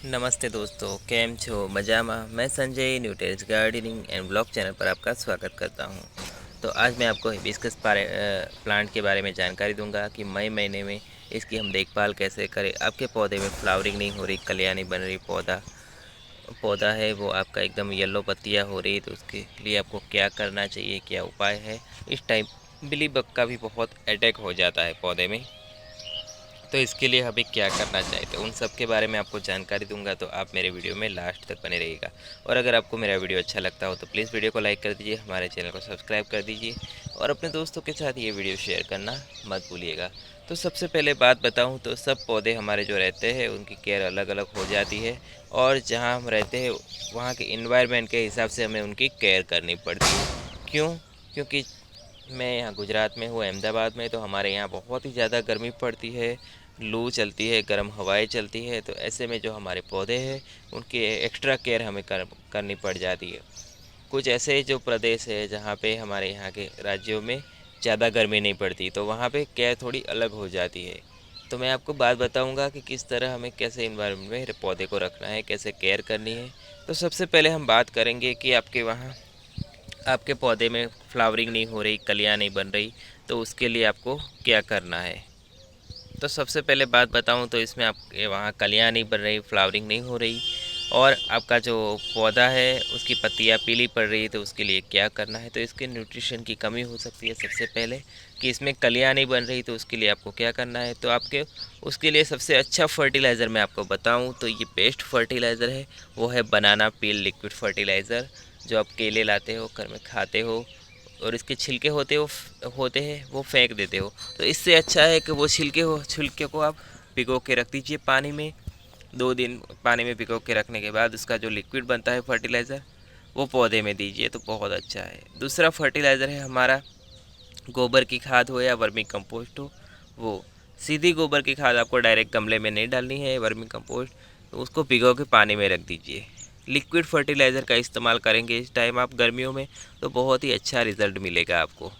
नमस्ते दोस्तों, केम छो मजामा। मैं Sanjay new terrace gardening and blog channel पर आपका स्वागत करता हूं। तो आज मैं आपको हिबिस्कस प्लांट के बारे में जानकारी दूंगा कि मई महीने में इसकी हम देखभाल कैसे करें। आपके पौधे में फ्लावरिंग नहीं हो रही, कलियां नहीं बन रही, पौधा पौधा है वो आपका एकदम येलो पत्तियां हो रही, तो उसके लिए आपको क्या करना चाहिए, क्या उपाय है। इस टाइम बिली बग का भी बहुत अटैक हो जाता है पौधे में, तो इसके लिए हमें क्या करना चाहिए, तो उन सब के बारे में आपको जानकारी दूंगा। तो आप मेरे वीडियो में लास्ट तक बने रहिएगा। और अगर आपको मेरा वीडियो अच्छा लगता हो तो प्लीज़ वीडियो को लाइक कर दीजिए, हमारे चैनल को सब्सक्राइब कर दीजिए और अपने दोस्तों के साथ ये वीडियो शेयर करना मत भूलिएगा। तो सबसे पहले बात बताऊँ तो सब पौधे हमारे जो रहते हैं उनकी केयर अलग अलग हो जाती है, और जहाँ हम रहते हैं वहाँ के इन्वायरमेंट के हिसाब से हमें उनकी केयर करनी पड़ती है। क्यों? क्योंकि मैं यहाँ गुजरात में हूँ, अहमदाबाद में, तो हमारे यहाँ बहुत ही ज़्यादा गर्मी पड़ती है, लू चलती है, गर्म हवाएं चलती है। तो ऐसे में जो हमारे पौधे हैं उनकी एक्स्ट्रा केयर हमें करनी पड़ जाती है। कुछ ऐसे जो प्रदेश है जहाँ पे हमारे यहाँ के राज्यों में ज़्यादा गर्मी नहीं पड़ती, तो वहाँ पे केयर थोड़ी अलग हो जाती है। तो मैं आपको बात बताऊँगा कि किस तरह हमें कैसे इन्वायरमेंट में पौधे को रखना है, कैसे केयर करनी है। तो सबसे पहले हम बात करेंगे कि आपके पौधे में फ्लावरिंग नहीं हो रही, कलियाँ नहीं बन रही, तो उसके लिए आपको क्या करना है। तो सबसे पहले बात बताऊं तो इसमें आपके वहाँ कलियाँ नहीं बन रही, फ्लावरिंग नहीं हो रही, और आपका जो पौधा है उसकी पत्तियाँ पीली पड़ रही है, तो उसके लिए क्या करना है। तो इसके न्यूट्रिशन की कमी हो सकती है सबसे पहले, कि इसमें कलियाँ नहीं बन रही, तो उसके लिए आपको क्या करना है। तो आपके उसके लिए सबसे अच्छा फर्टिलाइज़र मैं आपको बताऊं तो ये बेस्ट फर्टिलाइज़र है, वो है बनाना पील लिक्विड फर्टिलाइज़र। जो आप केले लाते हो, घर में खाते हो, और इसके छिलके होते हैं वो फेंक देते हो, तो इससे अच्छा है कि वो छिलके को आप भिगो के रख दीजिए पानी में। 2 दिन पानी में भिगो के रखने के बाद उसका जो लिक्विड बनता है फर्टिलाइज़र, वो पौधे में दीजिए, तो बहुत अच्छा है। दूसरा फर्टिलाइज़र है हमारा गोबर की खाद हो या वर्मी कंपोस्ट हो। वो सीधी गोबर की खाद आपको डायरेक्ट गमले में नहीं डालनी है, वर्मी कंपोस्ट तो उसको भिगो के पानी में रख दीजिए। लिक्विड फर्टिलाइज़र का इस्तेमाल करेंगे इस टाइम आप गर्मियों में, तो बहुत ही अच्छा रिज़ल्ट मिलेगा आपको।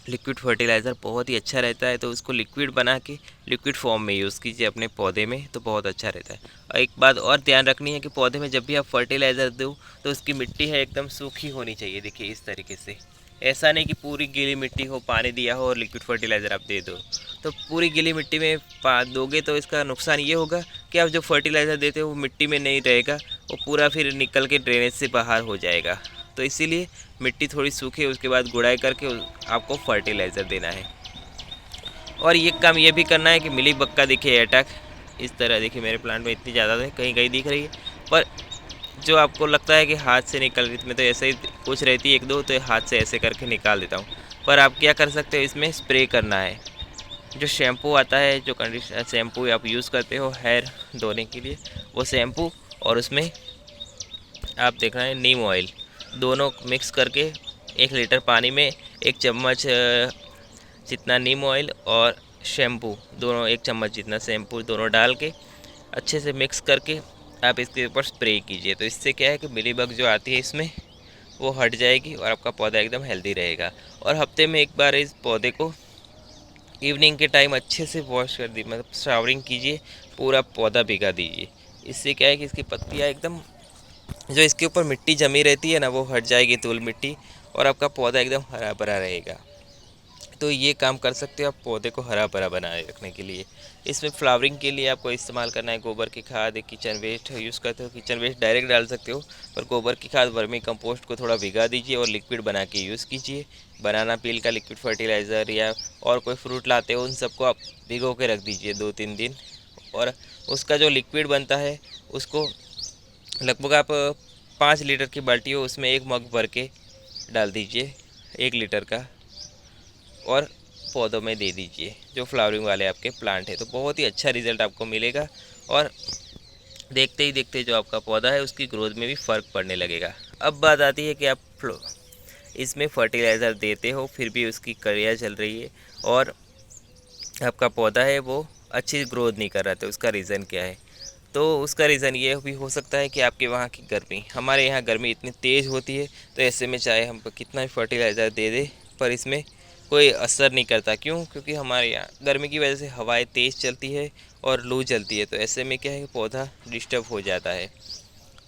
लिक्विड फर्टिलाइज़र बहुत ही अच्छा रहता है, तो उसको लिक्विड बना के लिक्विड फॉर्म में यूज़ कीजिए अपने पौधे में, तो बहुत अच्छा रहता है। और एक बात और ध्यान रखनी है कि पौधे में जब भी आप फर्टिलाइज़र दो तो उसकी मिट्टी है एकदम सूखी होनी चाहिए। देखिए इस तरीके से, ऐसा नहीं कि पूरी गीली मिट्टी हो, पानी दिया हो और लिक्विड फर्टिलाइज़र आप दे दो। तो पूरी गीली मिट्टी में पा दोगे तो इसका नुकसान ये होगा कि आप जो फर्टिलाइज़र देते हो वो मिट्टी में नहीं रहेगा, वो पूरा फिर निकल के ड्रेनेज से बाहर हो जाएगा। तो इसीलिए मिट्टी थोड़ी सूखे उसके बाद गुड़ाई करके आपको फर्टिलाइज़र देना है। और ये काम ये भी करना है कि मिली बग का देखिए अटैक इस तरह, देखिए मेरे प्लांट में इतनी ज़्यादा है, कहीं कहीं दिख रही है, पर जो आपको लगता है कि हाथ से निकल रही, इसमें तो ऐसे ही कुछ रहती है एक दो, तो हाथ से ऐसे करके निकाल देता हूँ। पर आप क्या कर सकते हो, इसमें स्प्रे करना है। जो शैम्पू आता है, जो कंडीशनर शैम्पू आप यूज़ करते हो हेयर धोने के लिए, वो शैम्पू और उसमें आप देख रहे हैं नीम ऑयल, दोनों मिक्स करके 1 लीटर पानी में 1 चम्मच जितना नीम ऑयल और शैम्पू, दोनों 1 चम्मच जितना शैम्पू दोनों डाल के अच्छे से मिक्स करके आप इसके ऊपर स्प्रे कीजिए। तो इससे क्या है कि मिलीबग जो आती है इसमें वो हट जाएगी और आपका पौधा एकदम हेल्दी रहेगा। और हफ्ते में एक बार इस पौधे को इवनिंग के टाइम अच्छे से वॉश कर दी, मतलब शावरिंग कीजिए, पूरा पौधा भिगा दीजिए। इससे क्या है कि इसकी पत्तियाँ एकदम, जो इसके ऊपर मिट्टी जमी रहती है ना, वो हट जाएगी, धूल मिट्टी, और आपका पौधा एकदम हरा भरा रहेगा। तो ये काम कर सकते हो आप पौधे को हरा भरा बनाए रखने के लिए। इसमें फ्लावरिंग के लिए आपको इस्तेमाल करना है गोबर की खाद, किचन वेस्ट यूज़ करते हो, किचन वेस्ट डायरेक्ट डाल सकते हो, पर गोबर की खाद वर्मी कंपोस्ट को थोड़ा भिगा दीजिए और लिक्विड बना के यूज़ कीजिए। बनाना पील का लिक्विड फर्टिलाइज़र या और कोई फ्रूट लाते हो उन सबको आप भिगो के रख दीजिए 2-3 दिन, और उसका जो लिक्विड बनता है उसको लगभग आप 5 लीटर की बाल्टी हो उसमें 1 मग भर के डाल दीजिए 1 लीटर का, और पौधों में दे दीजिए जो फ्लावरिंग वाले आपके प्लांट है, तो बहुत ही अच्छा रिज़ल्ट आपको मिलेगा। और देखते ही देखते जो आपका पौधा है उसकी ग्रोथ में भी फ़र्क पड़ने लगेगा। अब बात आती है कि आप इसमें फर्टिलाइज़र देते हो फिर भी उसकी कलियाँ चल रही है और आपका पौधा है वो अच्छी ग्रोथ नहीं कर रहा, तो उसका रीज़न क्या है। तो उसका रीज़न ये भी हो सकता है कि आपके वहाँ की गर्मी, हमारे यहाँ गर्मी इतनी तेज़ होती है, तो ऐसे में चाहे हम कितना भी फर्टिलाइज़र दे दे पर इसमें कोई असर नहीं करता। क्यों? क्योंकि हमारे यहाँ गर्मी की वजह से हवाएं तेज़ चलती है और लू चलती है, तो ऐसे में क्या है कि पौधा डिस्टर्ब हो जाता है।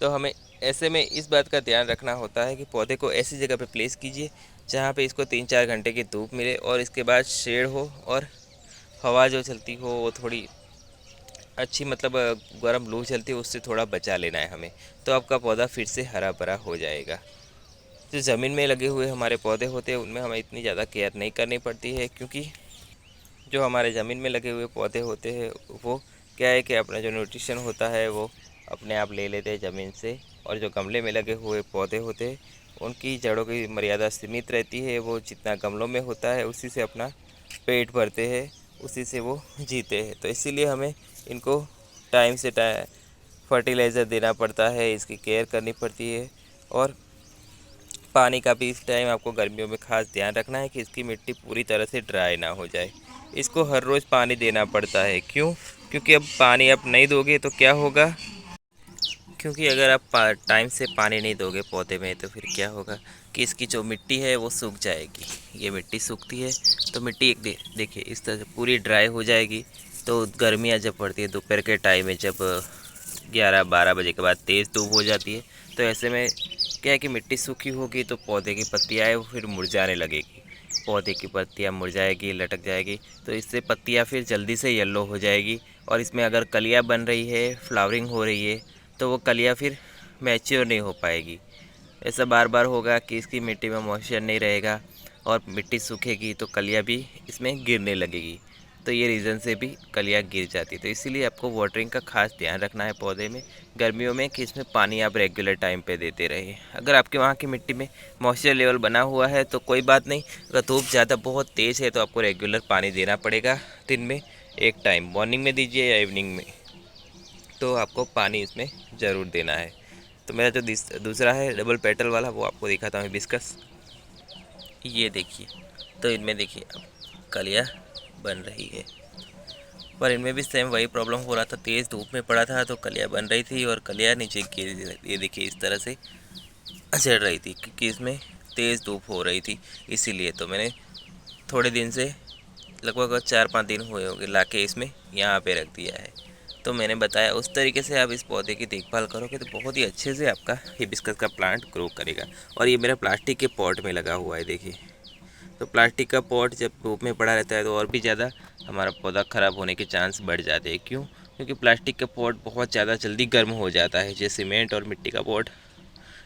तो हमें ऐसे में इस बात का ध्यान रखना होता है कि पौधे को ऐसी जगह पे प्लेस कीजिए जहाँ पे इसको 3-4 घंटे की धूप मिले और इसके बाद शेड हो और हवा जो चलती हो वो थोड़ी अच्छी, मतलब गर्म लू चलती है उससे थोड़ा बचा लेना है हमें। तो आपका पौधा फिर से हरा भरा हो जाएगा। जो ज़मीन में लगे हुए हमारे पौधे होते हैं उनमें हमें इतनी ज़्यादा केयर नहीं करनी पड़ती है, क्योंकि जो हमारे ज़मीन में लगे हुए पौधे होते हैं वो क्या है कि अपना जो न्यूट्रिशन होता है वो अपने आप ले लेते हैं ज़मीन से। और जो गमले में लगे हुए पौधे होते हैं उनकी जड़ों की मर्यादा सीमित रहती है, वो जितना गमलों में होता है उसी से अपना पेट भरते हैं, उसी से वो जीते हैं। तो इसीलिए हमें इनको टाइम से फर्टिलाइज़र देना पड़ता है, इसकी केयर करनी पड़ती है। और पानी का भी इस टाइम आपको गर्मियों में ख़ास ध्यान रखना है कि इसकी मिट्टी पूरी तरह से ड्राई ना हो जाए। इसको हर रोज़ पानी देना पड़ता है। क्यों? क्योंकि अब पानी आप नहीं दोगे तो क्या होगा, क्योंकि अगर आप टाइम से पानी नहीं दोगे पौधे में तो फिर क्या होगा कि इसकी जो मिट्टी है वो सूख जाएगी। ये मिट्टी सूखती है तो मिट्टी एक देखिए इस तरह से पूरी ड्राई हो जाएगी। तो गर्मियाँ जब पड़ती है दोपहर के टाइम में, जब 11-12 बजे के बाद तेज़ धूप हो जाती है, तो ऐसे में क्या है कि मिट्टी सूखी होगी तो पौधे की पत्तियाँ है वो फिर मुरझाने लगेगी। पौधे की पत्तियाँ मुरझाएगी, लटक जाएगी, तो इससे पत्तियाँ फिर जल्दी से येलो हो जाएगी। और इसमें अगर कलियाँ बन रही है, फ्लावरिंग हो रही है, तो वो कलियाँ फिर मैच्योर नहीं हो पाएगी। ऐसा बार बार होगा कि इसकी मिट्टी में मॉइस्चर नहीं रहेगा और मिट्टी सूखेगी तो कलियाँ भी इसमें गिरने लगेगी। तो ये रीज़न से भी कलियाँ गिर जाती। तो इसीलिए आपको वाटरिंग का खास ध्यान रखना है पौधे में गर्मियों में, कि इसमें पानी आप रेगुलर टाइम पे देते रहिए। अगर आपके वहाँ की मिट्टी में मॉइस्चर लेवल बना हुआ है तो कोई बात नहीं। अगर धूप ज़्यादा बहुत तेज़ है तो आपको रेगुलर पानी देना पड़ेगा। दिन में एक टाइम मॉर्निंग में दीजिए या इवनिंग में, तो आपको पानी इसमें ज़रूर देना है। तो मेरा जो दूसरा है डबल पेटल वाला, वो आपको दिखाता हूँ हिबिस्कस। ये देखिए, तो इनमें देखिए अब कलियाँ बन रही है, पर इनमें भी सेम वही प्रॉब्लम हो रहा था। तेज़ धूप में पड़ा था तो कलियाँ बन रही थी और कलियाँ नीचे गिर, ये देखिए इस तरह से चढ़ रही थी, क्योंकि इसमें तेज़ धूप हो रही थी। इसीलिए तो मैंने थोड़े दिन से, लगभग 4-5 दिन हुए होंगे, ला के इसमें यहाँ पे रख दिया है। तो मैंने बताया उस तरीके से आप इस पौधे की देखभाल करोगे तो बहुत ही अच्छे से आपका हिबिस्कस का प्लांट ग्रो करेगा। और ये मेरा प्लास्टिक के पॉट में लगा हुआ है देखिए। तो प्लास्टिक का पॉट जब धूप में पड़ा रहता है तो और भी ज़्यादा हमारा पौधा ख़राब होने के चांस बढ़ जाते हैं। क्यों? क्योंकि प्लास्टिक का पॉट बहुत ज़्यादा जल्दी गर्म हो जाता है। जैसे सीमेंट और मिट्टी का पॉट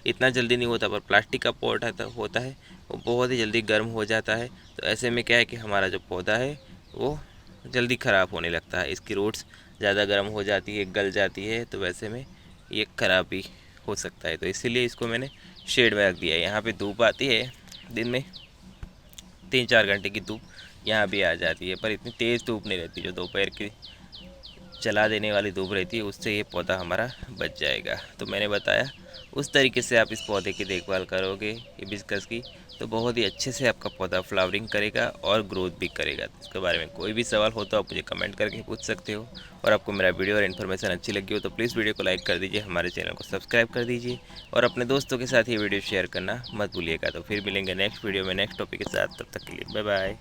इतना जल्दी नहीं होता, पर प्लास्टिक का पॉट होता है वो बहुत ही जल्दी गर्म हो जाता है। तो ऐसे में क्या है कि हमारा जो पौधा है वो जल्दी ख़राब होने लगता है। इसकी रूट्स ज़्यादा गर्म हो जाती है, गल जाती है, तो वैसे में ये ख़राब भी हो सकता है। तो इसीलिए इसको मैंने शेड में रख दिया है। यहाँ पे धूप आती है, दिन में 3-4 घंटे की धूप यहाँ भी आ जाती है, पर इतनी तेज़ धूप नहीं रहती। जो दोपहर की जला देने वाली धूप रहती है उससे ये पौधा हमारा बच जाएगा। तो मैंने बताया उस तरीके से आप इस पौधे की देखभाल करोगे हिबिस्कस की, तो बहुत ही अच्छे से आपका पौधा फ्लावरिंग करेगा और ग्रोथ भी करेगा। तो इसके बारे में कोई भी सवाल हो तो आप मुझे कमेंट करके पूछ सकते हो। और आपको मेरा वीडियो और इन्फॉर्मेशन अच्छी लगी हो तो प्लीज़ वीडियो को लाइक कर दीजिए, हमारे चैनल को सब्सक्राइब कर दीजिए और अपने दोस्तों के साथ ये वीडियो शेयर करना मत भूलिएगा। तो फिर मिलेंगे नेक्स्ट वीडियो में नेक्स्ट टॉपिक के साथ, तब तक के लिए बाय बाय।